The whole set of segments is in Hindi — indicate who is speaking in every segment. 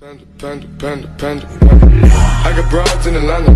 Speaker 1: Panda, panda, panda, panda, panda. I got broads in Atlanta,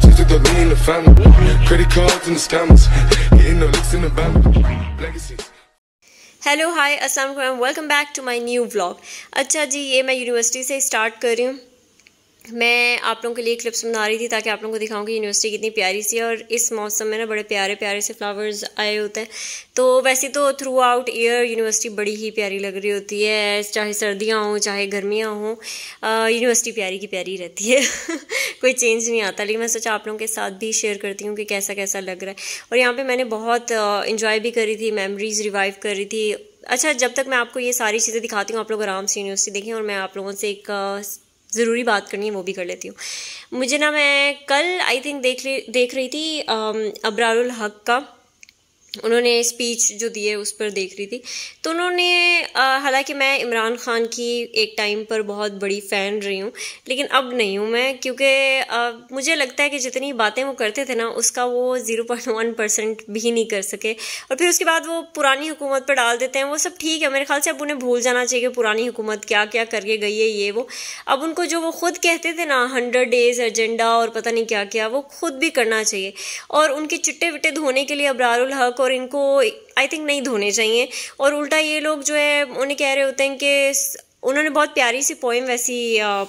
Speaker 1: just took the lean in the family, credit cards and the scammers, hitting the licks in the band, legacies.
Speaker 2: Hello hi अस्सलाम वालेकुम, welcome back to my new vlog. अच्छा जी, ये मैं यूनिवर्सिटी से स्टार्ट कर रही हूँ। मैं आप लोगों के लिए क्लिप्स बना रही थी ताकि आप लोगों को दिखाऊं कि यूनिवर्सिटी कितनी प्यारी सी है। और इस मौसम में ना बड़े प्यारे प्यारे से फ्लावर्स आए होते हैं। तो वैसे तो थ्रू आउट ईयर यूनिवर्सिटी बड़ी ही प्यारी लग रही होती है, चाहे सर्दियाँ हों चाहे गर्मियाँ हों, यूनिवर्सिटी प्यारी की प्यारी रहती है। कोई चेंज नहीं आता। लेकिन मैं सोचा आप लोगों के साथ भी शेयर करती हूँ कि कैसा कैसा लग रहा है। और यहाँ पर मैंने बहुत इंजॉय भी करी थी, मेमोरीज रिवाइव कर रही थी। अच्छा, जब तक मैं आपको ये सारी चीज़ें दिखाती हूँ आप लोग आराम से यूनिवर्सिटी देखें। और मैं आप लोगों से एक ज़रूरी बात करनी है, वो भी कर लेती हूँ। मुझे ना, मैं कल आई थिंक देख रही थी अबरारुल हक का, उन्होंने स्पीच जो दी है उस पर देख रही थी। तो उन्होंने हालांकि मैं इमरान खान की एक टाइम पर बहुत बड़ी फ़ैन रही हूँ, लेकिन अब नहीं हूँ मैं, क्योंकि मुझे लगता है कि जितनी बातें वो करते थे ना उसका वो 0.1% भी नहीं कर सके। और फिर उसके बाद वो पुरानी हुकूमत पर डाल देते हैं। वो सब ठीक है, मेरे ख्याल से अब उन्हें भूल जाना चाहिए कि पुरानी हुकूमत क्या क्या करके गई है ये वो। अब उनको जो वो खुद कहते थे ना 100 डेज़ एजेंडा और पता नहीं क्या क्या, वो खुद भी करना चाहिए। और उनके चिट्टे विट्टे धोने के लिए अबरारुल हक और इनको आई थिंक नहीं धोने चाहिए। और उल्टा ये लोग जो है उन्हें कह रहे होते हैं कि उन्होंने बहुत प्यारी सी पोएम वैसी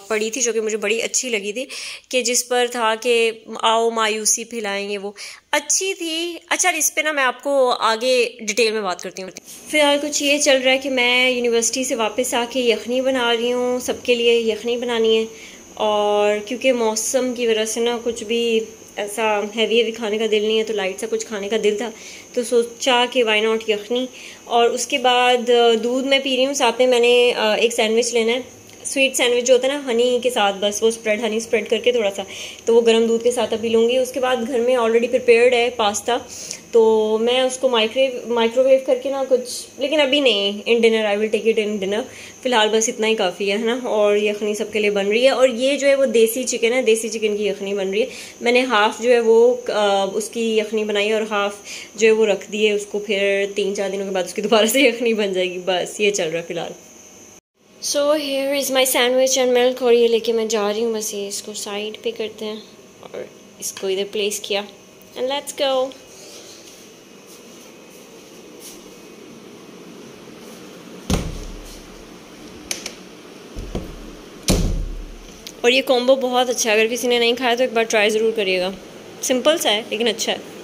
Speaker 2: पढ़ी थी जो कि मुझे बड़ी अच्छी लगी थी, कि जिस पर था कि आओ मायूसी फैलाएंगे, वो अच्छी थी। अच्छा, इस पे ना मैं आपको आगे डिटेल में बात करती हूँ। फिलहाल कुछ ये चल रहा है कि मैं यूनिवर्सिटी से वापस आके यखनी बना रही हूँ, सबके लिए यखनी बनानी है। और क्योंकि मौसम की वजह से ना कुछ भी ऐसा हैवी खाने का दिल नहीं है, तो लाइट सा कुछ खाने का दिल था, तो सोचा कि वाई नॉट यखनी। और उसके बाद दूध मैं पी रही हूँ, साथ में मैंने एक सैंडविच लेना है, स्वीट सैंडविच जो होता है ना हनी के साथ, बस वो हनी स्प्रेड करके थोड़ा सा, तो वो गर्म दूध के साथ अभी लूँगी। उसके बाद घर में ऑलरेडी प्रिपेयर्ड है पास्ता, तो मैं उसको माइक्रोवेव करके ना कुछ, लेकिन अभी नहीं, in dinner I will take it in dinner. फिलहाल बस इतना ही काफ़ी है ना। और यखनी सबके लिए बन रही है। और ये जो है वो देसी चिकन है, देसी चिकन की यखनी बन रही है। मैंने हाफ़ जो है वो उसकी यखनी बनाई और हाफ़ जो है वो रख दी है उसको, फिर 3-4 दिनों के बाद उसकी दोबारा से यखनी बन जाएगी। बस ये चल रहा है फिलहाल। So here is my sandwich and milk. और ये लेके मैं जा रही हूँ, बस ये इसको साइड पे करते हैं और इसको इधर प्लेस किया एंड लेट्स गो। और ये कॉम्बो बहुत अच्छा है, अगर किसी ने नहीं खाया तो एक बार ट्राई ज़रूर करिएगा। सिंपल सा है लेकिन अच्छा है।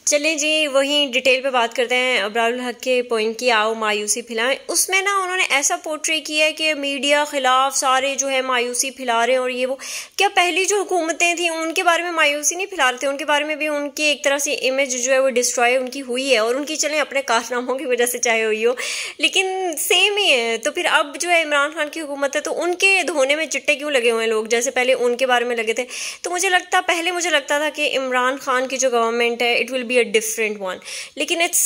Speaker 2: चलें जी, वहीं डिटेल पे बात करते हैं। अबरारुल हक के पॉइंट की आओ मायूसी फैलाएं, उसमें ना उन्होंने ऐसा पोर्ट्रे किया है कि मीडिया खिलाफ सारे जो है मायूसी फैला रहे हैं। और ये वो क्या पहली जो हुकूमतें थी उनके बारे में मायूसी नहीं फैला रहे थे, उनके बारे में भी उनकी एक तरह से इमेज जो है वो डिस्ट्रॉय उनकी हुई है। और उनकी चलें अपने कारनामों की वजह से चाहे हुई हो, लेकिन सेम ही है। तो फिर अब जो है इमरान खान की हुकूमत है, तो उनके धोने में चिट्टे क्यों लगे हुए हैं लोग, जैसे पहले उनके बारे में लगे थे। तो मुझे लगता था कि इमरान खान की जो गवर्नमेंट है it will be a different one, लेकिन it's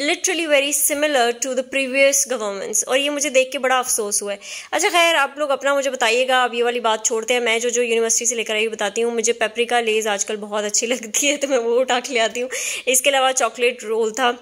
Speaker 2: literally very similar to the previous governments। और ये मुझे देख के बड़ा अफसोस हुआ है। अच्छा खैर, आप लोग अपना मुझे बताइएगा। अब ये वाली बात छोड़ते हैं, मैं जो यूनिवर्सिटी से लेकर आई बताती हूँ। मुझे पेपरिका लेज आजकल बहुत अच्छी लगती है, तो मैं वो उठा के ले आती हूँ। इसके अलावा चॉकलेट रोल था,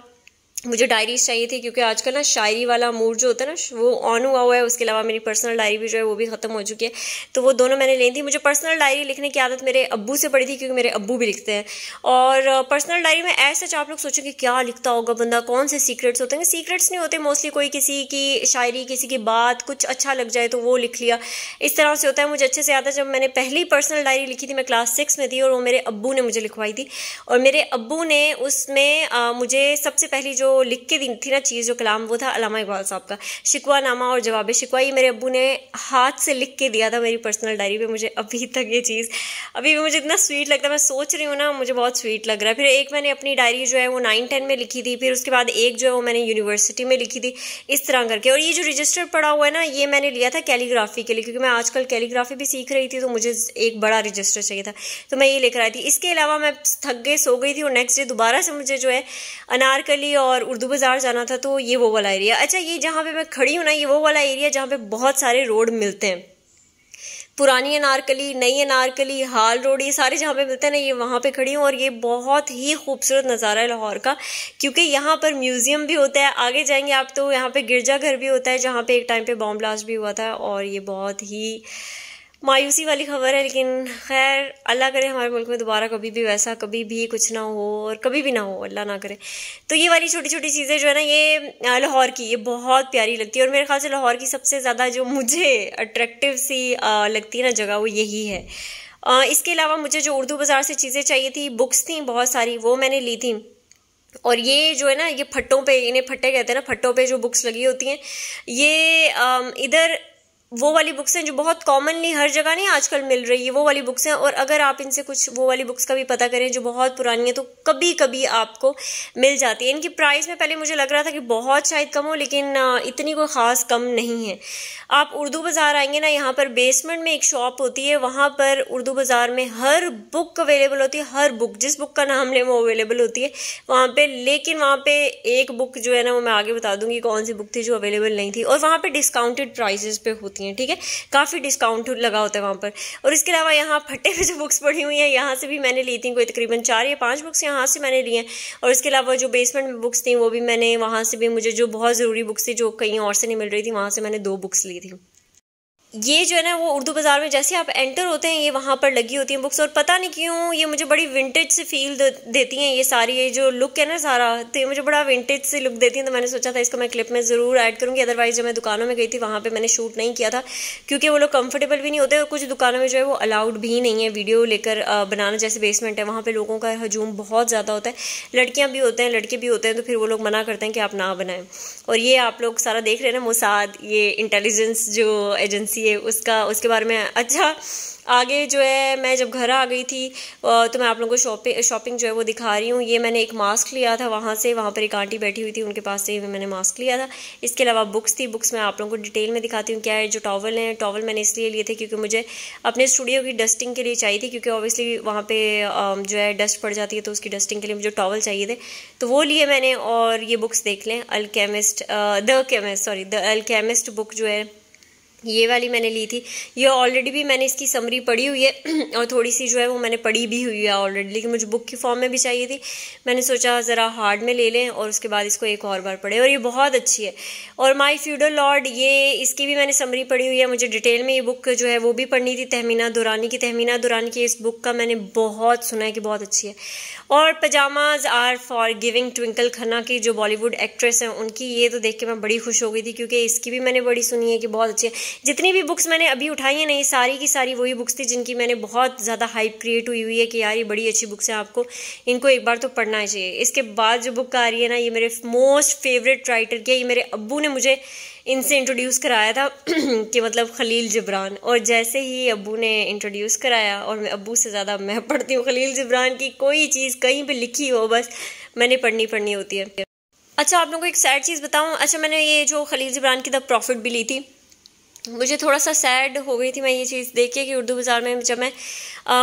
Speaker 2: मुझे डायरीज चाहिए थी, क्योंकि आजकल ना शायरी वाला मूड जो होता है ना वो ऑन हुआ है। उसके अलावा मेरी पर्सनल डायरी भी जो है वो भी ख़त्म हो चुकी है, तो वो दोनों मैंने ली थी। मुझे पर्सनल डायरी लिखने की आदत मेरे अब्बू से पड़ी थी, क्योंकि मेरे अब्बू भी लिखते हैं। और पर्सनल डायरी में ऐसा आप लोग सोचेंगे क्या लिखता होगा बंदा, कौन से सीक्रेट्स होते हैं। सीक्रेट्स नहीं होते, मोस्टली कोई किसी की शायरी, किसी की बात कुछ अच्छा लग जाए तो वो लिख लिया, इस तरह से होता है। मुझे अच्छे से याद है जब मैंने पहली पर्सनल डायरी लिखी थी, मैं क्लास 6 में थी, और वो मेरे अब्बू ने मुझे लिखवाई थी। और मेरे अब्बू ने उसमें मुझे सबसे पहली जो लिख के दी थी ना चीज़, जो कलाम, वो था अल्लामा इकबाल साहब का शिकवा नामा और जवाब शिकवा। ये मेरे अब्बू ने हाथ से लिख के दिया था मेरी पर्सनल डायरी पे। मुझे अभी तक ये चीज़ अभी भी मुझे इतना स्वीट लगता है, मैं सोच रही हूँ ना, मुझे बहुत स्वीट लग रहा है। फिर एक मैंने अपनी डायरी जो है वो 9-10 में लिखी थी, फिर उसके बाद एक जो है वो मैंने यूनिवर्सिटी में लिखी थी, इस तरह करके। और ये जो रजिस्टर पड़ा हुआ है ना, ये मैंने लिया था कैलीग्राफी के लिए, क्योंकि मैं आजकल कैलीग्राफी भी सीख रही थी, तो मुझे एक बड़ा रजिस्टर चाहिए था, तो मैं ये लेकर आई थी। इसके अलावा मैं थक गई, सो गई थी, और नेक्स्ट डे दोबारा से मुझे जो है अनारकली और उर्दू बाज़ार जाना था, तो ये वो वाला एरिया। अच्छा, ये जहाँ पे मैं खड़ी हूँ ना, ये वो वाला एरिया जहाँ पे बहुत सारे रोड मिलते हैं। पुरानी अनारकली, नई अनारकली, हाल रोड, ये सारे जहाँ पे मिलते हैं ना, ये वहाँ पे खड़ी हूँ। और ये बहुत ही खूबसूरत नज़ारा है लाहौर का, क्योंकि यहाँ पर म्यूज़ियम भी होता है। आगे जाएंगे आप तो यहाँ पे गिरजाघर भी होता है, जहाँ पे एक टाइम पे बॉम्ब ब्लास्ट भी हुआ था। और ये बहुत ही मायूसी वाली खबर है, लेकिन खैर अल्लाह करे हमारे मुल्क में दोबारा कभी भी वैसा कभी भी कुछ ना हो, और कभी भी ना हो, अल्लाह ना करे। तो ये वाली छोटी छोटी चीज़ें जो है ना, ये लाहौर की ये बहुत प्यारी लगती है। और मेरे ख्याल से लाहौर की सबसे ज़्यादा जो मुझे अट्रैक्टिव सी लगती है ना जगह, वो यही है। इसके अलावा मुझे जो उर्दू बाज़ार से चीज़ें चाहिए थी, बुक्स थी बहुत सारी, वो मैंने ली थी। और ये जो है ना, ये फट्टों पे, इन्हें फट्टे कहते हैं ना, फट्टों पे जो बुक्स लगी होती हैं, ये इधर वो वाली बुक्स हैं जो बहुत कॉमनली हर जगह नहीं आजकल मिल रही है, वो वाली बुक्स हैं। और अगर आप इनसे कुछ वो वाली बुक्स का भी पता करें जो बहुत पुरानी है, तो कभी कभी आपको मिल जाती है। इनकी प्राइस में पहले मुझे लग रहा था कि बहुत शायद कम हो, लेकिन इतनी कोई ख़ास कम नहीं है। आप उर्दू बाज़ार आएंगे ना, यहाँ पर बेसमेंट में एक शॉप होती है, वहाँ पर उर्दू बाज़ार में हर बुक अवेलेबल होती है। हर बुक, जिस बुक का नाम ले वो अवेलेबल होती है वहाँ पे। लेकिन वहाँ पे एक बुक जो है ना, वो मैं आगे बता दूंगी कौन सी बुक थी जो अवेलेबल नहीं थी। और वहाँ पे डिस्काउंटेड प्राइसेस पे होती हैं, ठीक है, काफ़ी डिस्काउंट लगा होता है वहाँ पर। और इसके अलावा यहाँ फट्टे पे जो बुक्स पड़ी हुई हैं, यहाँ से भी मैंने ली थी, कोई तकरीबन 4 या 5 बुक्स यहाँ से मैंने ली हैं। और इसके अलावा जो बेसमेंट में बुक्स थी, वो भी मैंने वहाँ से भी, मुझे जो बहुत ज़रूरी बुक्स थी जो कहीं और से नहीं मिल रही थी, वहाँ से मैंने 2 बुक्स ली थी। ये जो है ना, वो उर्दू बाज़ार में जैसे आप एंटर होते हैं, ये वहाँ पर लगी होती हैं बुक्स। और पता नहीं क्यों ये मुझे बड़ी विंटेज से फील देती हैं, ये सारी, ये जो लुक है ना सारा, तो ये मुझे बड़ा विंटेज से लुक देती हैं। तो मैंने सोचा था इसको मैं क्लिप में ज़रूर ऐड करूँगी। अदरवाइज़ जब मैं दुकानों में गई थी, वहाँ पर मैंने शूट नहीं किया था, क्योंकि वो लोग कंफर्टेबल भी नहीं होते। और कुछ दुकानों में जो है वो अलाउड भी नहीं है वीडियो लेकर बनाना। जैसे बेसमेंट है, वहाँ पर लोगों का हजूम बहुत ज़्यादा होता है, लड़कियाँ भी होते हैं, लड़के भी होते हैं, तो फिर वो लोग मना करते हैं कि आप ना बनाएं। और ये आप लोग सारा देख रहे हैं ना, मोसाद, ये इंटेलिजेंस जो एजेंसी है, उसके बारे में। अच्छा, आगे जो है, मैं जब घर आ गई थी तो मैं आप लोगों को शॉपिंग जो है वो दिखा रही हूँ। ये मैंने एक मास्क लिया था वहाँ से, वहाँ पर एक आंटी बैठी हुई थी, उनके पास से मैंने मास्क लिया था। इसके अलावा बुक्स थी, बुक्स मैं आप लोगों को डिटेल में दिखाती हूँ क्या है। जो टॉवल हैं, टॉवल मैंने इसलिए लिए थे क्योंकि मुझे अपने स्टूडियो की डस्टिंग के लिए चाहिए थी, क्योंकि ऑब्वियसली वहाँ पर जो है डस्ट पड़ जाती है, तो उसकी डस्टिंग के लिए मुझे टॉवल चाहिए थे, तो वो लिए मैंने। और ये बुक्स देख लें, द अल्केमिस्ट बुक जो है, ये वाली मैंने ली थी। ये ऑलरेडी भी मैंने इसकी समरी पढ़ी हुई है और थोड़ी सी जो है वो मैंने पढ़ी भी हुई है ऑलरेडी, लेकिन मुझे बुक की फॉर्म में भी चाहिए थी। मैंने सोचा ज़रा हार्ड में ले लें और उसके बाद इसको एक और बार पढ़ें, और ये बहुत अच्छी है। और माय फ्यूडल लॉर्ड, ये इसकी भी मैंने समरी पढ़ी हुई है, मुझे डिटेल में ये बुक जो है वो भी पढ़नी थी। तहमीना दुरानी की इस बुक का मैंने बहुत सुना है कि बहुत अच्छी है। और pajamas are for giving, Twinkle Khanna की जो बॉलीवुड एक्ट्रेस हैं उनकी, ये तो देख के मैं बड़ी खुश हो गई थी, क्योंकि इसकी भी मैंने बड़ी सुनी है कि बहुत अच्छी है। जितनी भी बुक्स मैंने अभी उठाई हैं, नहीं सारी की सारी वही बुक्स थी जिनकी मैंने बहुत ज़्यादा हाइप क्रिएट हुई है कि यार ये बड़ी अच्छी बुक्स हैं, आपको इनको एक बार तो पढ़ना चाहिए। इसके बाद जो बुक आ रही है ना, ये मेरे मोस्ट फेवरेट राइटर की है। ये मेरे अब्बू ने मुझे इनसे इंट्रोड्यूस कराया था कि मतलब खलील जिब्रान। और जैसे ही अब्बू ने इंट्रोड्यूस कराया, और मैं अब्बू से ज़्यादा मैं पढ़ती हूँ खलील जिब्रान की, कोई चीज़ कहीं पे लिखी हो बस मैंने पढ़नी होती है। अच्छा, आप लोगों को एक सैड चीज़ बताऊँ। अच्छा, मैंने ये जो खलील जिब्रान की द प्रॉफिट भी ली थी, मुझे थोड़ा सा सैड हो गई थी मैं ये चीज़ देख के कि उर्दू बाज़ार में जब मैं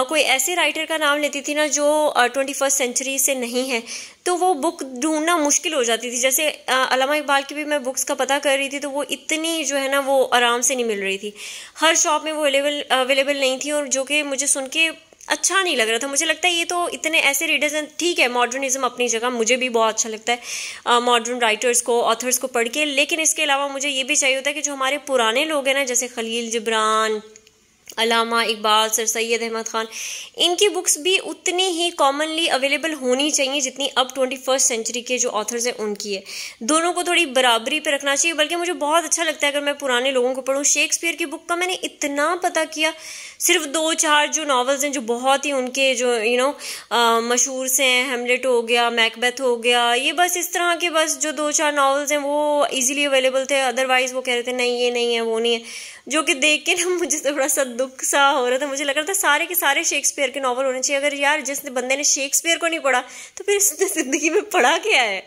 Speaker 2: कोई ऐसे राइटर का नाम लेती थी ना जो 21st सेंचुरी से नहीं है, तो वो बुक ढूंढना मुश्किल हो जाती थी। जैसे अल्लामा इकबाल की भी मैं बुक्स का पता कर रही थी, तो वो इतनी जो है ना वो आराम से नहीं मिल रही थी, हर शॉप में वो अवेलेबल नहीं थी, और जो कि मुझे सुन के अच्छा नहीं लग रहा था। मुझे लगता है ये तो इतने ऐसे रीडर्स हैं, ठीक है मॉडर्निज्म अपनी जगह, मुझे भी बहुत अच्छा लगता है मॉडर्न राइटर्स को, ऑथर्स को पढ़ के, लेकिन इसके अलावा मुझे ये भी चाहिए होता है कि जो हमारे पुराने लोग हैं ना, जैसे खलील जिब्रान, अल्लामा इकबाल, सर सैयद अहमद ख़ान, इनकी बुक्स भी उतनी ही कॉमनली अवेलेबल होनी चाहिए जितनी अब 21st सेंचुरी के जो ऑथर्स हैं उनकी है। दोनों को थोड़ी बराबरी पे रखना चाहिए। बल्कि मुझे बहुत अच्छा लगता है अगर मैं पुराने लोगों को पढूं। शेक्सपियर की बुक का मैंने इतना पता किया, सिर्फ 2-4 जो नॉवेल्स हैं जो बहुत ही उनके जो मशहूर से हैं, हेमलेट हो गया, मैकबेथ हो गया, ये बस इस तरह के बस जो 2-4 नॉवेल्स हैं वो इजीली अवेलेबल थे। अदरवाइज वो कह रहे थे नहीं ये नहीं है, वो नहीं है, जो कि देख के ना मुझे थोड़ा सा दुख सा हो रहा था। मुझे लग रहा था सारे के सारे शेक्सपियर के नॉवल होने चाहिए। अगर यार जिस बंदे ने शेक्सपियर को नहीं पढ़ा तो फिर इसने जिंदगी में पढ़ा क्या है।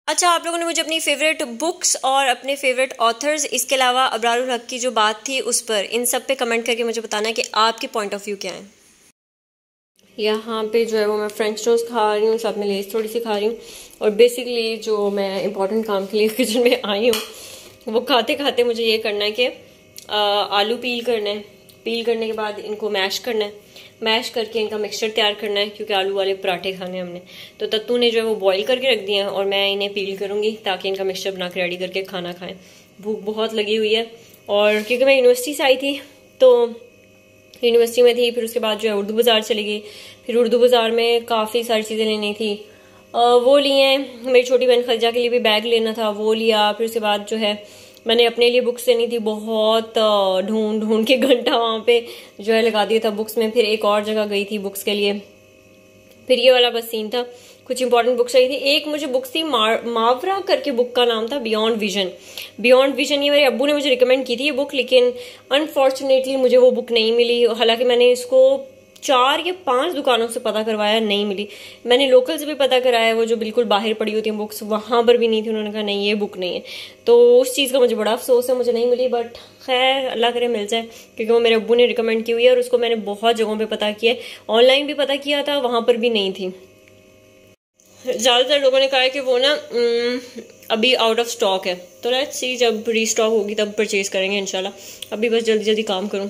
Speaker 2: अच्छा, आप लोगों ने मुझे अपनी फेवरेट बुक्स और अपने फेवरेट ऑथर्स, इसके अलावा अबरारुल हक की जो बात थी उस पर, इन सब पे कमेंट करके मुझे बताना है कि आपके पॉइंट ऑफ व्यू क्या है। यहाँ पे जो है वो मैं फ्रेंच टोस्ट खा रही हूँ, साथ में लेस थोड़ी सी खा रही हूँ, और बेसिकली जो मैं इंपॉर्टेंट काम के लिए किचन में आई हूँ वो खाते खाते मुझे ये करना है कि आलू पील करना है, पील करने के बाद इनको मैश करना है, मैश करके इनका मिक्सचर तैयार करना है क्योंकि आलू वाले पराठे खाने हैं हमने। तो तत्तू ने जो है वो बॉईल करके रख दिए हैं और मैं इन्हें पील करूँगी ताकि इनका मिक्सचर बना के रेडी करके खाना खाएं। भूख बहुत लगी हुई है और क्योंकि मैं यूनिवर्सिटी से आई थी तो यूनिवर्सिटी में थी, फिर उसके बाद जो है उर्दू बाज़ार चली गई। फिर उर्दू बाज़ार में काफ़ी सारी चीज़ें लेनी थी, वो लिए हैं। मेरी छोटी बहन खर्जा के लिए भी बैग लेना था, वो लिया। फिर उसके बाद जो है मैंने अपने लिए बुक्स लेनी थी, बहुत ढूंढ ढूंढ के घंटा वहाँ पे जो है लगा दिया था बुक्स में। फिर एक और जगह गई थी बुक्स के लिए, फिर ये वाला बस सीन था। कुछ इंपॉर्टेंट बुक्स आई थी। एक मुझे बुक्स थी मावरा करके बुक का नाम था, बियॉन्ड विजन। बियॉन्ड विजन ये मेरे अब्बू ने मुझे रिकमेंड की थी ये बुक, लेकिन अनफॉर्चुनेटली मुझे वो बुक नहीं मिली। हालांकि मैंने इसको 4 या 5 दुकानों से पता करवाया, नहीं मिली। मैंने लोकल से भी पता कराया, वो जो बिल्कुल बाहर पड़ी होती हैं बुक्स, वहां पर भी नहीं थी। उन्होंने कहा नहीं ये बुक नहीं है। तो उस चीज़ का मुझे बड़ा अफसोस है, मुझे नहीं मिली। बट खैर अल्लाह करे मिल जाए, क्योंकि वो मेरे अब्बू ने रिकमेंड की हुई है और उसको मैंने बहुत जगहों पे पता किया, ऑनलाइन भी पता किया था, वहां पर भी नहीं थी। ज़्यादातर लोगों ने कहा है कि वो ना अभी आउट ऑफ स्टॉक है। तो लेट्स सी, जब रीस्टॉक होगी तब परचेज करेंगे इंशाल्लाह। अभी बस जल्दी जल्दी काम करूँ।